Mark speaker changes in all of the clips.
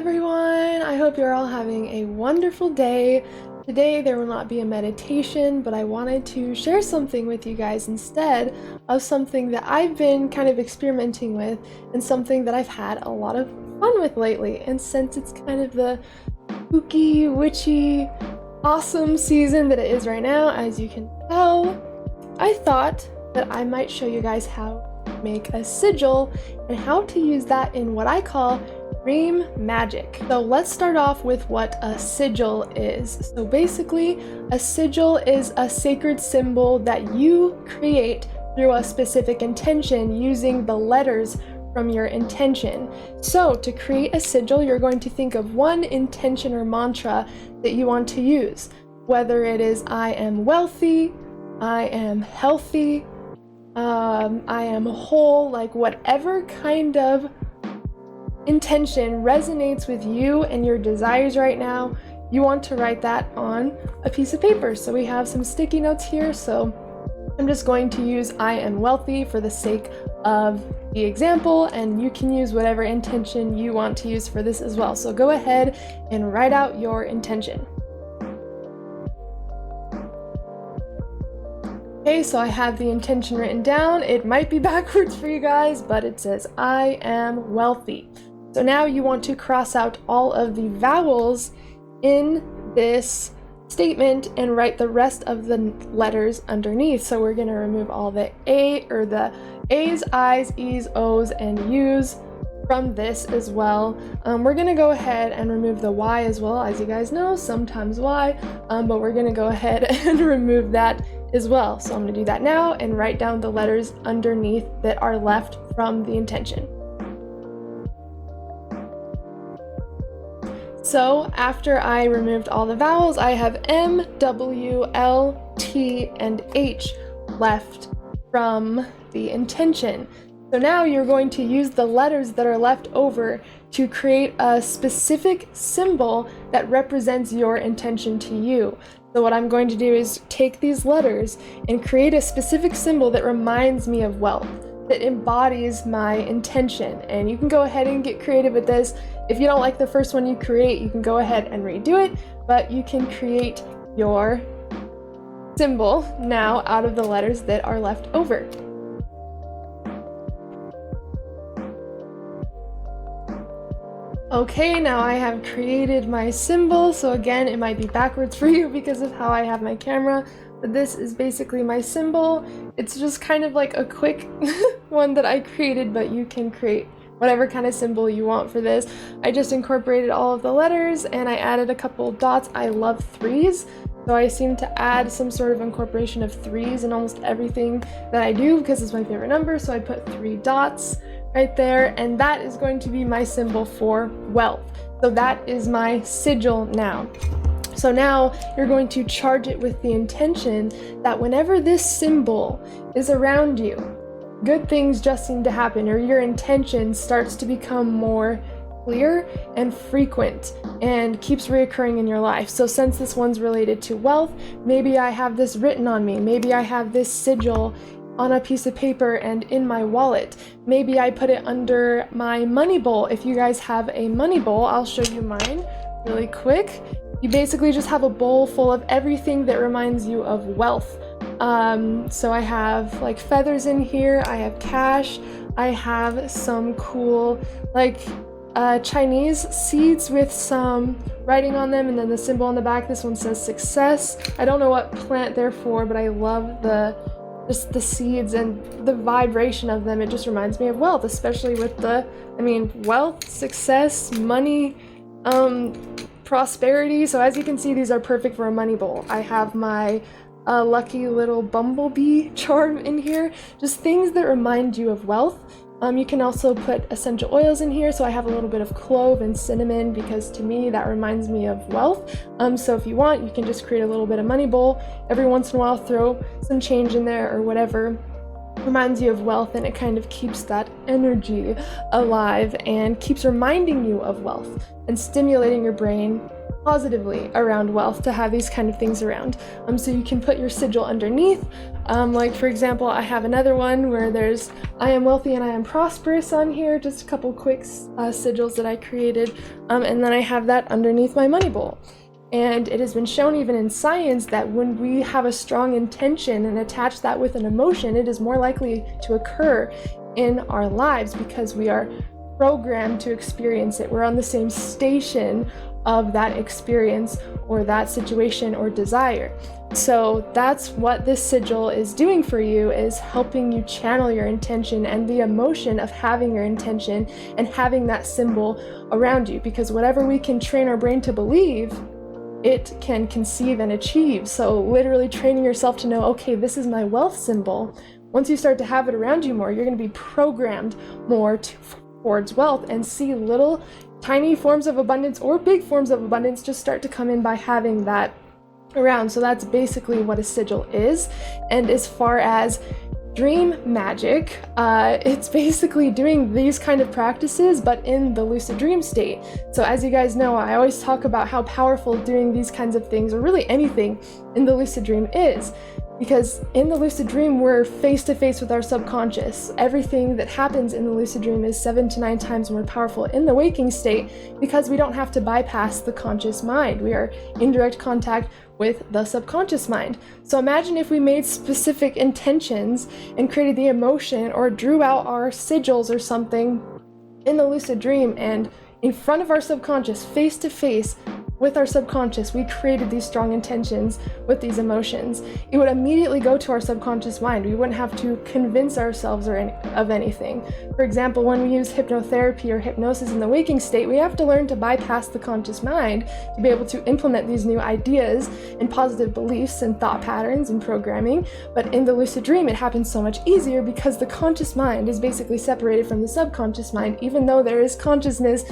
Speaker 1: everyone! I hope you're all having a wonderful day. Today there will not be a meditation, but I wanted to share something with you guys instead of something that I've been kind of experimenting with and something that I've had a lot of fun with lately. And since it's kind of the spooky, witchy, awesome season that it is right now, as you can tell, I thought that I might show you guys how to make a sigil and how to use that in what I call dream magic. So let's start off with what a sigil is. So basically, a sigil is a sacred symbol that you create through a specific intention using the letters from your intention. So to create a sigil, you're going to think of one intention or mantra that you want to use, whether it is I am wealthy, I am healthy, I am whole, like whatever kind of intention resonates with you and your desires right now, you want to write that on a piece of paper. So we have some sticky notes here, so I'm just going to use I am wealthy for the sake of the example, and you can use whatever intention you want to use for this as well. So go ahead and write out your intention. Okay, so I have the intention written down. It might be backwards for you guys, but it says I am wealthy. So now you want to cross out all of the vowels in this statement and write the rest of the letters underneath. So we're going to remove all the A or the A's, I's, E's, O's, and U's from this as well. We're going to go ahead and remove the Y as well. As you guys know, sometimes Y, but we're going to go ahead and remove that as well. So I'm going to do that now and write down the letters underneath that are left from the intention. So after I removed all the vowels, I have M, W, L, T, and H left from the intention. So now you're going to use the letters that are left over to create a specific symbol that represents your intention to you. So what I'm going to do is take these letters and create a specific symbol that reminds me of wealth, that embodies my intention. And you can go ahead and get creative with this. If you don't like the first one you create, you can go ahead and redo it, but you can create your symbol now out of the letters that are left over. Okay, now I have created my symbol. So again, it might be backwards for you because of how I have my camera, but this is basically my symbol. It's just kind of like a quick one that I created, but you can create whatever kind of symbol you want for this. I just incorporated all of the letters and I added a couple dots. I love threes, so I seem to add some sort of incorporation of threes in almost everything that I do because it's my favorite number. So I put 3 dots right there, and that is going to be my symbol for wealth. So that is my sigil now. So now you're going to charge it with the intention that whenever this symbol is around you, good things just seem to happen, or your intention starts to become more clear and frequent and keeps reoccurring in your life. So since this one's related to wealth, maybe I have this written on me, maybe I have this sigil on a piece of paper and in my wallet. Maybe I put it under my money bowl. If you guys have a money bowl, I'll show you mine really quick. You basically just have a bowl full of everything that reminds you of wealth. So I have like feathers in here, I have cash, I have some cool like Chinese seeds with some writing on them and then the symbol on the back. This one says success. I don't know what plant they're for, but I love just the seeds and the vibration of them. It just reminds me of wealth, especially with wealth, success, money, prosperity. So as you can see, these are perfect for a money bowl. I have my lucky little bumblebee charm in here, just things that remind you of wealth. You can also put essential oils in here, so I have a little bit of clove and cinnamon because to me that reminds me of wealth. So if you want, you can just create a little bit of money bowl. Every once in a while throw some change in there or whatever reminds you of wealth, and it kind of keeps that energy alive and keeps reminding you of wealth and stimulating your brain positively around wealth to have these kind of things around. So you can put your sigil underneath. Like for example, I have another one where there's I am wealthy and I am prosperous on here, just a couple quick sigils that I created, and then I have that underneath my money bowl. And it has been shown even in science that when we have a strong intention and attach that with an emotion, it is more likely to occur in our lives because we are programmed to experience it. We're on the same station of that experience or that situation or desire. So that's what this sigil is doing for you, is helping you channel your intention and the emotion of having your intention and having that symbol around you, because whatever we can train our brain to believe, it can conceive and achieve. So literally training yourself to know, okay, this is my wealth symbol. Once you start to have it around you more, you're going to be programmed more towards wealth and see little tiny forms of abundance or big forms of abundance just start to come in by having that around. So that's basically what a sigil is. And as far as dream magic, it's basically doing these kind of practices but in the lucid dream state. So as you guys know, I always talk about how powerful doing these kinds of things, or really anything in the lucid dream, is. Because in the lucid dream, we're face to face with our subconscious. Everything that happens in the lucid dream is 7 to 9 times more powerful in the waking state because we don't have to bypass the conscious mind. We are in direct contact with the subconscious mind. So imagine if we made specific intentions and created the emotion or drew out our sigils or something in the lucid dream, and in front of our subconscious, face to face with our subconscious, we created these strong intentions with these emotions. It would immediately go to our subconscious mind. We wouldn't have to convince ourselves of anything. For example, when we use hypnotherapy or hypnosis in the waking state, we have to learn to bypass the conscious mind to be able to implement these new ideas and positive beliefs and thought patterns and programming. But in the lucid dream, it happens so much easier because the conscious mind is basically separated from the subconscious mind. Even though there is consciousness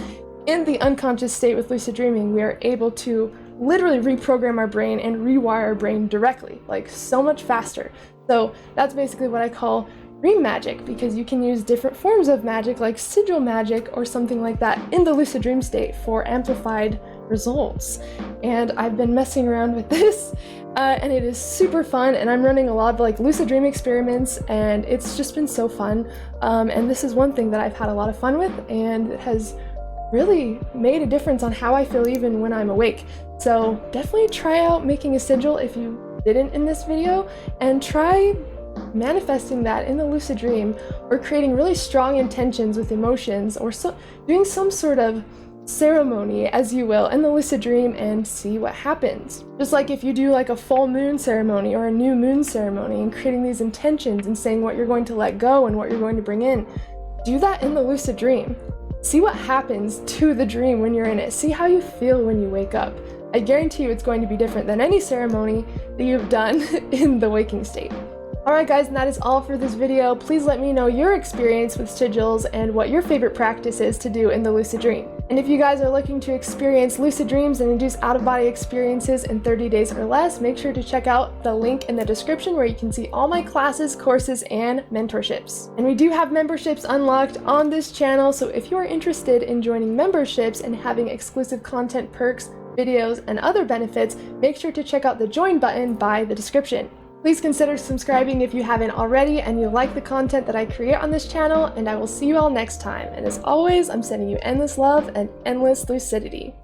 Speaker 1: in the unconscious state with lucid dreaming, we are able to literally reprogram our brain and rewire our brain directly, like so much faster. So that's basically what I call dream magic, because you can use different forms of magic like sigil magic or something like that in the lucid dream state for amplified results. And I've been messing around with this and it is super fun, and I'm running a lot of like lucid dream experiments, and it's just been so fun. And this is one thing that I've had a lot of fun with, and it has really made a difference on how I feel even when I'm awake. So definitely try out making a sigil if you didn't in this video, and try manifesting that in the lucid dream, or creating really strong intentions with emotions, or doing some sort of ceremony, as you will, in the lucid dream, and see what happens. Just like if you do like a full moon ceremony or a new moon ceremony, and creating these intentions and saying what you're going to let go and what you're going to bring in, do that in the lucid dream. See what happens to the dream when you're in it. See how you feel when you wake up. I guarantee you it's going to be different than any ceremony that you've done in the waking state. Alright guys, and that is all for this video. Please let me know your experience with sigils and what your favorite practice is to do in the lucid dream. And if you guys are looking to experience lucid dreams and induce out-of-body experiences in 30 days or less, make sure to check out the link in the description where you can see all my classes, courses, and mentorships. And we do have memberships unlocked on this channel, so if you are interested in joining memberships and having exclusive content, perks, videos, and other benefits, make sure to check out the join button by the description. Please consider subscribing if you haven't already and you like the content that I create on this channel, and I will see you all next time. And as always, I'm sending you endless love and endless lucidity.